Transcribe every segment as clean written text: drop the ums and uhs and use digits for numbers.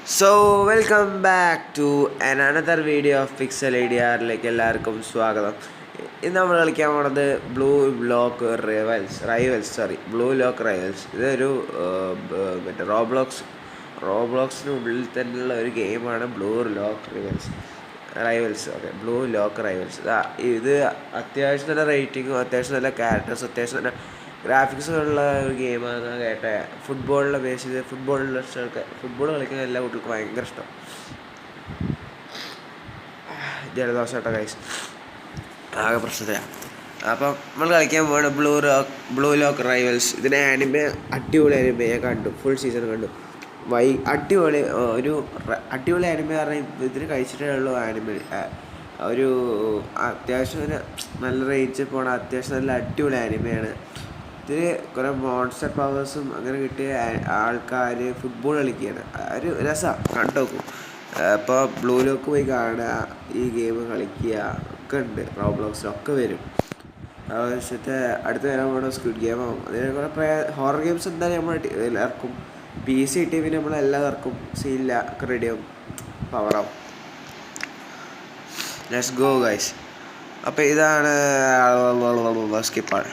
Welcome back to another video of Pixel ADR. എല്ലാവർക്കും സ്വാഗതം. ഇന്ന് നമ്മൾ കളിക്കാൻ പോണത് ബ്ലൂ ലോക്ക് റൈവൽസ്. ഇതൊരു മറ്റേ റോബ്ലോക്സിനുള്ളിൽ തന്നെയുള്ള ഒരു ഗെയിമാണ് ബ്ലൂ ലോക്ക് റൈവൽസ്. ഇത് അത്യാവശ്യം നല്ല റേറ്റിങ്ങും അത്യാവശ്യം നല്ല ക്യാരക്ടേഴ്സും അത്യാവശ്യം നല്ല ഗ്രാഫിക്സുള്ള ഒരു ഗെയിമാണെന്ന് കേട്ടെ. ഫുട്ബോളിനെ ബേസ് ചെയ്ത് ഫുട്ബോൾ കളിക്കുന്ന എല്ലാ കുട്ടികൾക്കും ഭയങ്കര ഇഷ്ടം. ജലദോഷമായിട്ടോ ഗൈസ്, ആകെ പ്രശ്നത്തിലാണ്. അപ്പം നമ്മൾ കളിക്കാൻ പോകുന്നത് ബ്ലൂ ലോക്ക് റൈവൽസ്. ഇതിൻ്റെ അടിപൊളി ആനിമേ ഞാൻ കണ്ടു, ഫുൾ സീസൺ കണ്ടു. അടിപൊളി ആനിമേ പറഞ്ഞാൽ ഇതിന് കഴിച്ചിട്ടേ ഉള്ളൂ. ഒരു അത്യാവശ്യം നല്ല റേഞ്ച് പോണ അത്യാവശ്യം നല്ല അടിപൊളി ആനിമയാണ്. ഇതിൽ കുറേ മോൺസ്റ്റർ പവേഴ്സും അങ്ങനെ കിട്ടിയ ആൾക്കാർ ഫുട്ബോൾ കളിക്കുകയാണ്. ഒരു രസമാണ്, കണ്ടു നോക്കും. അപ്പോൾ ബ്ലൂ ലോക്ക് പോയി കാണുക, ഈ ഗെയിം കളിക്കുക ഒക്കെ ഉണ്ട്. റോബ്ലോക്സിലൊക്കെ വരും. ആവശ്യത്തെ അടുത്ത് വരാൻ പോകുന്ന സ്ക്വിഡ് ഗെയിമാവും. അതിന് കുറേ ഹൊറർ ഗെയിംസ് എന്തായാലും നമ്മൾ ഇറക്കും. PC കിട്ടിയ പിന്നെ നമ്മളെല്ലാം ഇറക്കും. സീനില്ല, ഒക്കെ റെഡിയാവും, പവറാവും. Let's go guys. അപ്പോൾ ഇതാണ് സ്കിപ്പാണ്.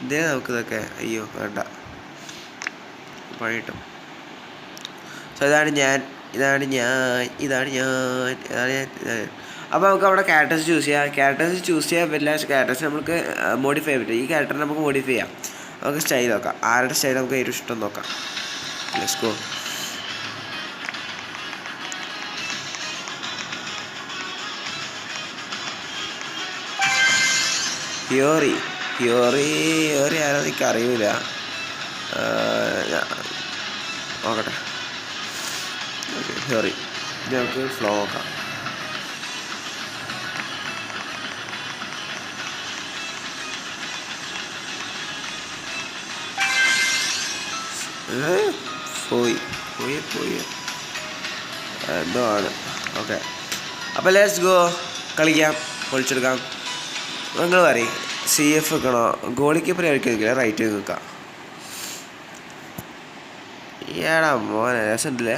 ഇതേ നമുക്കിതൊക്കെ അയ്യോ വേണ്ട, പണി കിട്ടും. സോ ഇതാണ് ഞാൻ. അപ്പോൾ നമുക്ക് അവിടെ ക്യാരക്ടേഴ്സ് ചൂസ് ചെയ്യാൻ എല്ലാ ക്യാരക്ടേഴ്സ് നമുക്ക് മോഡിഫൈ ചെയ്യാൻ പറ്റും. ഈ ക്യാരക്ടറിനെ നമുക്ക് മോഡിഫൈ ചെയ്യാം. നമുക്ക് സ്റ്റൈൽ നോക്കാം. ആരുടെ സ്റ്റൈൽ നമുക്ക് ഏറ്റവും ഇഷ്ടം നോക്കാം. Let's go. ഹിയോറി ആരോ എനിക്ക് അറിയില്ല. നോക്കട്ടെ. ഹിയോറി നമുക്ക് ഫ്ലോ നോക്കാം. പോയി എന്തോ ആണ്. ഓക്കെ, അപ്പോൾ ലെറ്റ്സ് ഗോ. കളിക്കാം, പൊളിച്ചെടുക്കാം. നിങ്ങൾ പറയും CF വെക്കണോ, ഗോളിക്ക് പ്രയോഗിക്കുക, റൈറ്റ് നിൽക്കാം. ഏടാ മോനെ രസമുണ്ടല്ലേ.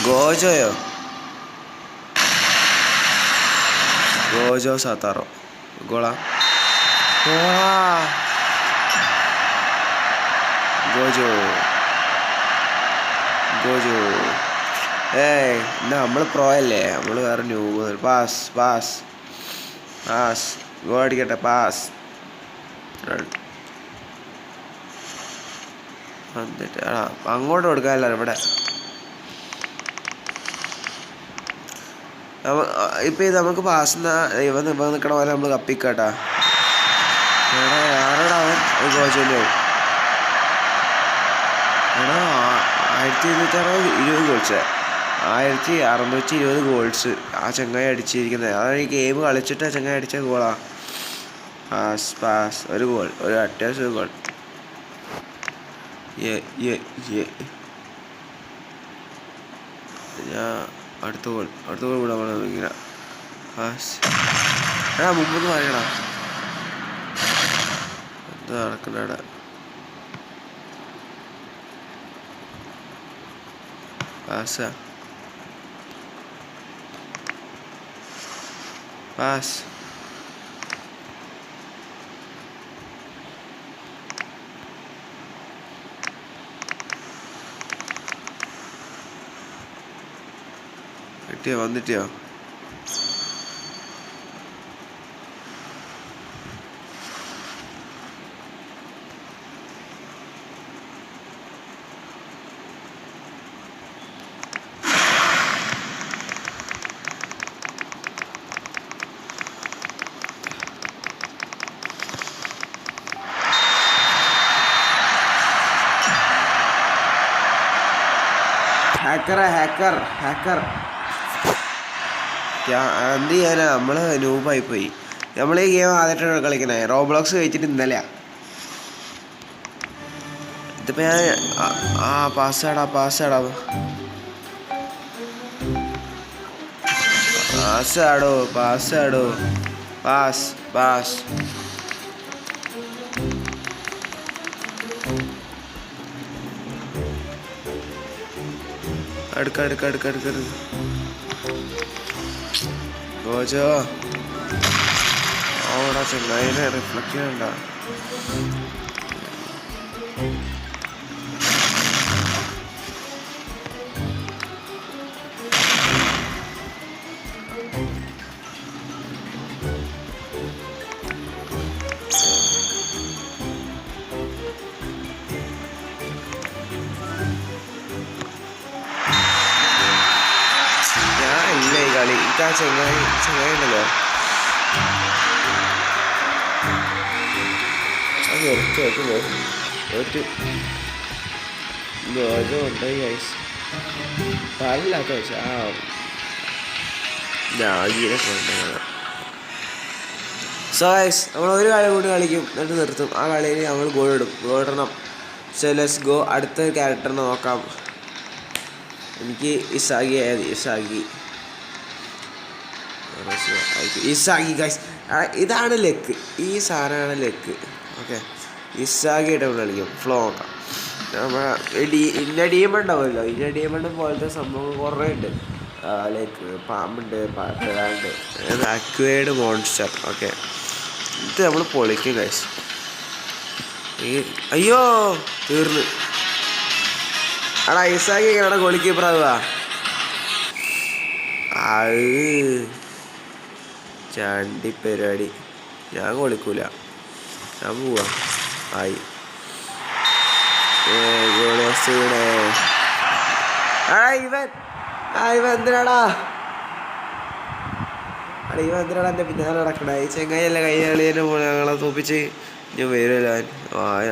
ഗോജോ സാത്താറോ ഗോളാ ഗോജോ എന്നാ നമ്മൾ പ്രോ അല്ലേ, നമ്മൾ വേറെ ന്യൂ. പാസ് ഗോൾ അടിക്കട്ടെ. പാസ് എന്നിട്ട് അങ്ങോട്ട് കൊടുക്കാമല്ലോ. ഇവിടെ ഇപ്പം ഇത് നമുക്ക് പാസ് ഇവ നിൽക്കണ പോലെ നമ്മൾ കപ്പിക്കാട്ടാ. ആരോടാ അവൻ ഗോജോലോ. 1620 ഗോൾസ്, 1620 ഗോൾസ് ആ ചങ്ങായി അടിച്ചിരിക്കുന്നത്. അതാണ് ഈ ഗെയിം കളിച്ചിട്ട് ആ ചങ്ങായി അടിച്ച ഗോളാ. പാസ് ഒരു ഗോൾ, ഒരു അത്യാവശ്യം ഗോൾ. ഞാൻ അടുത്ത ഗോൾ വിടാൻ ഇങ്ങനെ. പാസ് മുമ്പൊന്ന് പറയണ എന്താ നടക്കണ. പാസ് വന്നിട്ടോ. ഹാക്കർ എന്ത് ചെയ്യാനാ, നമ്മൾ നൂബായിപ്പോയി. നമ്മൾ ഈ ഗെയിം ആദ്യമായിട്ടാണ് കളിക്കണേ. റോബ്ലോക്സ് കഴിച്ചിട്ട് ഇന്നലെയാ. ഇതിപ്പോൾ ഞാൻ പാസ്സാടാ പാസ് അടുക്ക ഗോജോ ഓടാ ചെങ്ങായിനെ റിഫ്ലക്ഷൻ ഉണ്ടാ. ഞാനില്ല ഈ കളി. എനിക്ക് ആ ചെങ്ങായി ഉണ്ടല്ലോ അത് ഒരു ഗോജ ഉണ്ടായി ഗൈസ്. പാലില്ലാത്ത പക്ഷെ ഞാനീനൊക്കെ ഉണ്ട്. സോ ഗൈസ് നമ്മൾ ഒരു കളി കൂടി കളിക്കും, എന്നിട്ട് നിർത്തും. ആ കളിയിൽ നമ്മൾ ഗോൾ ഇടണം. So let's go. അടുത്ത ക്യാരക്ടറിനെ നോക്കാം. എനിക്ക് ഇസാഗി ഗൈസ്. ഇതാണ് ലെക്ക്. ഈ സാധനമാണ് ലെക്ക്. ഓക്കെ, ഇസാഗിയുടെ നമ്മൾ കളിക്കും. ഫ്ലോ നോക്കാം. ഇന്ന ഡീമണ്ട് ഉണ്ടാവുമല്ലോ. ഇന്ന ഡീമണ്ട് പോലത്തെ സംഭവം കുറേ ഉണ്ട്. ലൈക്ക് പാമ്പുണ്ട്, പാണ്ട്, അക്വേഡ് മോൺസ്റ്റർ. ഓക്കെ, ഇത് നമ്മൾ പൊളിക്കും ഗൈസ്. അയ്യോ തീർന്ന്. ഇസാഗി എങ്ങനെയാണ് ഗോൾ കീപ്പറാവുക? ചാണ്ടി പരിപാടി. ഞാൻ കളിക്കൂല, ഞാൻ പോവാ. ഇവൻ എന്തിനാടാ എൻ്റെ പിന്നാലെ നടക്കണ? ഈ ചെങ്ങായിയല്ല കൈയാളിയെ പോലെ ഞങ്ങളെ തോപ്പിച്ച് ഞാൻ വരുമല്ലോ.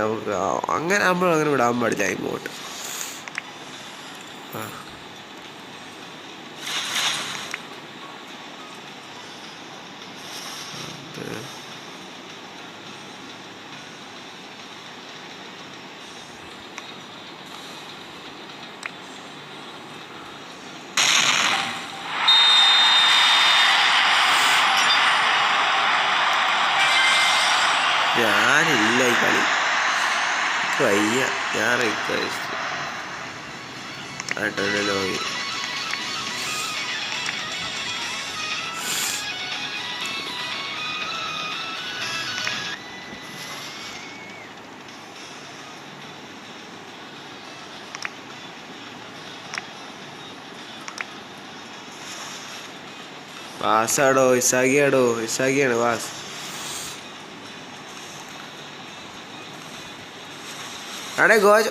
നമുക്ക് അങ്ങനെ ആകുമ്പോൾ അങ്ങനെ വിടാൻ പാടില്ല ഇങ്ങോട്ട്. ഞാനില്ല ഈ കളി. വയ്യ. ഞാൻ റിക്വസ്റ്റ് ലോഗി. വാസാടോ, ഇസാഗിയാണ് വാസ്. ഗോജ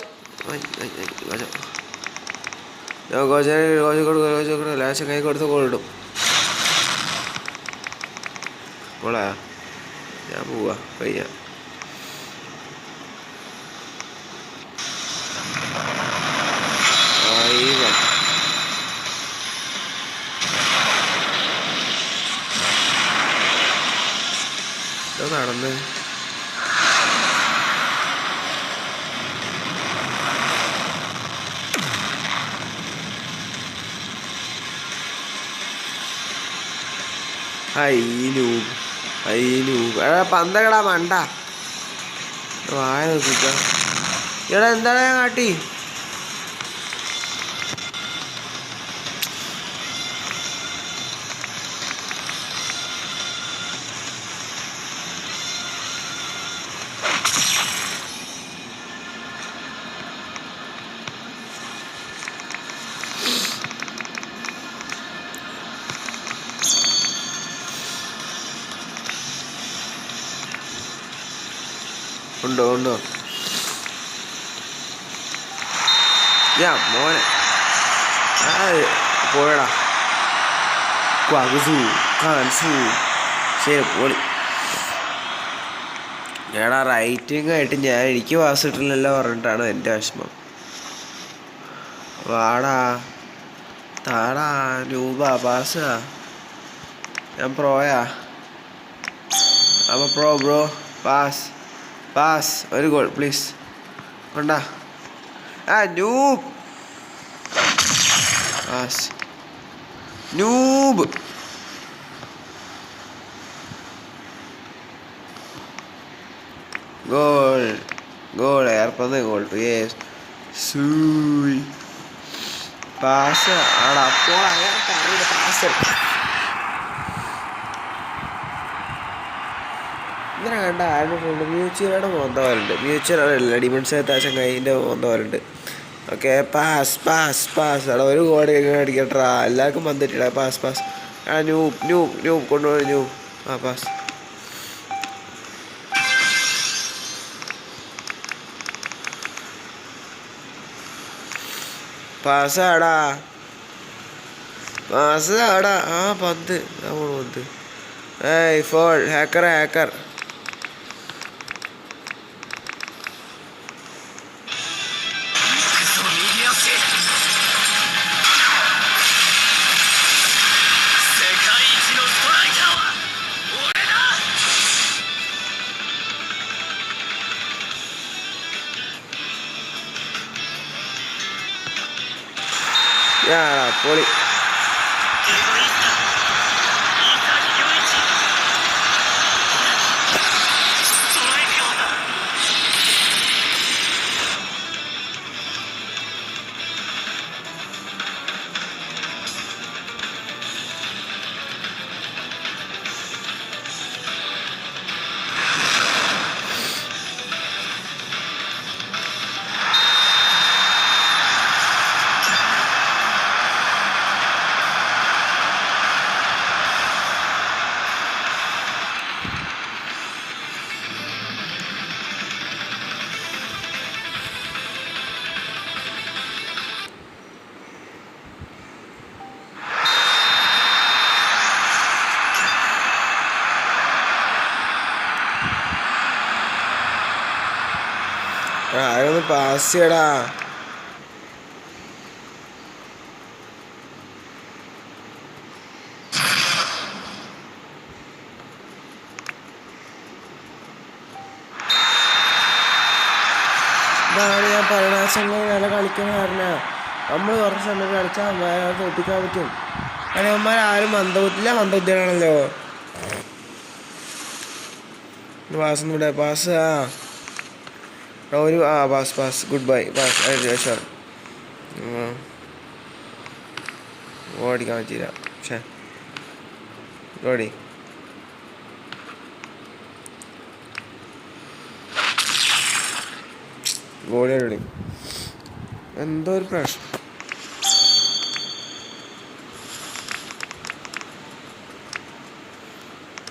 കൊടുക്കും. ലാസ്റ്റ് കൈ കൊടുത്ത് ഗോളിടും. ഗോളാ? ഞാൻ പോവാ. പയ്യ നടന്ന് പന്തകടാ മണ്ട. വായ നോക്കിക്ക. എടാ എന്താണ് ഞാൻ കാട്ടി? ഉണ്ടോ മോനെ പോയടാ. ശരി പോളി. എടാ റൈറ്റിംഗ് ആയിട്ട് എനിക്ക് പാസ് കിട്ടില്ലല്ലോ പറഞ്ഞിട്ടാണ് എൻ്റെ വിഷമം. വാടാ താടാ രൂപ പാസ്. ഞാൻ പ്രോയാ. അപ്പോൾ ബ്രോ പാസ് ഒരു ഗോൾ പ്ലീസ്. കൊണ്ടാ നൂബ് ഗോൾ ഏർപ്പന്ന് ഗോൾ. പാസ് ആടാ അപ്പോൾ അങ്ങനെ പറഞ്ഞ പാസ് ഇങ്ങനെ കണ്ട ആരുടെ ഫോണ്ട് മ്യൂച്വലയുടെ പോകാറുണ്ട് മ്യൂച്വലല്ല ഡിമൻസ് ആ ചങ്ങായിൻ്റെ പോകാറുണ്ട് ഓക്കെ പാസ് പാസ് പാസ് എടാ ഒരു കോടി എങ്ങനെ അടിക്കട്ടാ എല്ലാവർക്കും വന്നിട്ടില്ല പാസ് പാസ് ആ ന്യൂബ് ന്യൂബ് ന്യൂബ് കൊണ്ടുപോയി ന്യൂബ് ആ പാസ് പാസ്സാടാ പാസ്സാടാ ആ പന്ത് നമ്മൾ പന്ത് ഏയ് ഫോൾ ഹാക്കർ ഹാക്കർ യാടാ പൊളി ആരൊന്ന് പാസ് ചെയ്യടാ ഇതാണ് ഞാൻ പരിണാശങ്ങൾ നല്ല കളിക്കുന്ന കാരണ നമ്മൾ കുറച്ച് സമയം കളിച്ചാൽ അമ്മമാരെ തോപ്പിക്കാൻ പറ്റും കാരണം അമ്മമാരും മന്ദബുദ്ധിയാണല്ലോ പാസ് ഇവിടെ പാസ് ഒരു pass pass good bye pass ഷോർ ഓടിക്കാൻ പറ്റില്ല പക്ഷേ ഓടി ഗോളിയോടി എന്തോ ഒരു പ്രശ്നം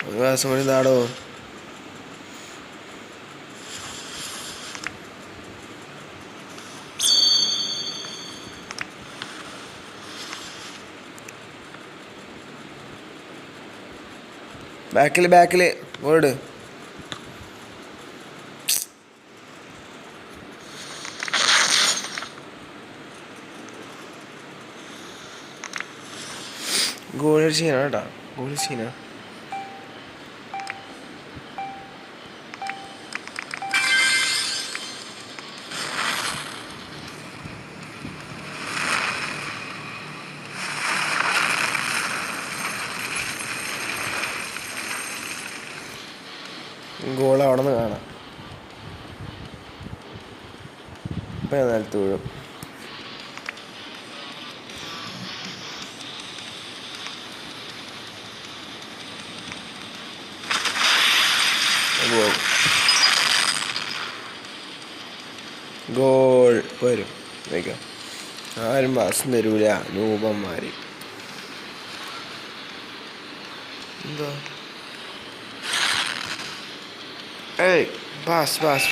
ഒരു മാസം കൂടി നാടോ ബാക്കിൽ ഓട് ഗോൾ ചെയ്യണം കേട്ടോ ഗോൾ ചെയ്യണം ഗോൾ അവിടെ നിന്ന് കാണാം ഇപ്പം നിലത്ത് വീഴും ഗോൾ വരും വയ്ക്കാം ആരും പാസ് തരൂല രൂപന്മാര് എന്താ ഏയ് പാസ് പാസ്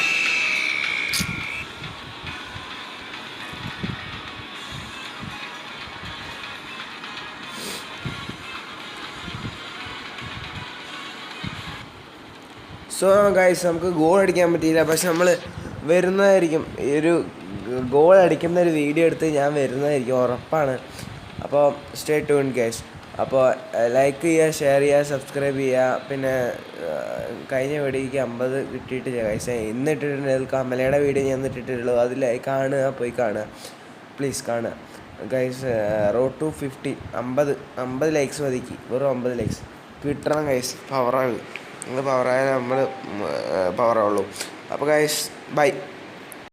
സോ ഗൈസ് നമുക്ക് ഗോൾ അടിക്കാൻ പറ്റിയില്ല പക്ഷെ നമ്മൾ വരുന്നതായിരിക്കും ഈ ഒരു ഗോൾ അടിക്കുന്ന ഒരു വീഡിയോ എടുത്ത് ഞാൻ വരുന്നതായിരിക്കും ഉറപ്പാണ് അപ്പോൾ സ്റ്റേ ട്യൂൺ ഗൈസ് അപ്പോൾ ലൈക്ക് ചെയ്യുക ഷെയർ ചെയ്യുക സബ്സ്ക്രൈബ് ചെയ്യുക പിന്നെ കഴിഞ്ഞ വീഡിയോയ്ക്ക് 50 കിട്ടിയിട്ട് ഗൈസ് ഇന്ന് ഇട്ടിട്ടുണ്ടെങ്കിൽ കമലയുടെ വീഡിയോ ഞാൻ ഇട്ടിട്ടുള്ളൂ അതിൽ കാണുക പോയി കാണുക പ്ലീസ് കാണുക ഗൈസ് റോഡ് ടു 50 50 ലൈക്സ് മതിക്ക് വെറും 50 ലൈക്സ് കിട്ടണം ഗൈസ് പവറാണ് നിങ്ങൾ പവറായാലും നമ്മൾ പവറാവുള്ളൂ അപ്പോൾ ഗൈസ് ബൈ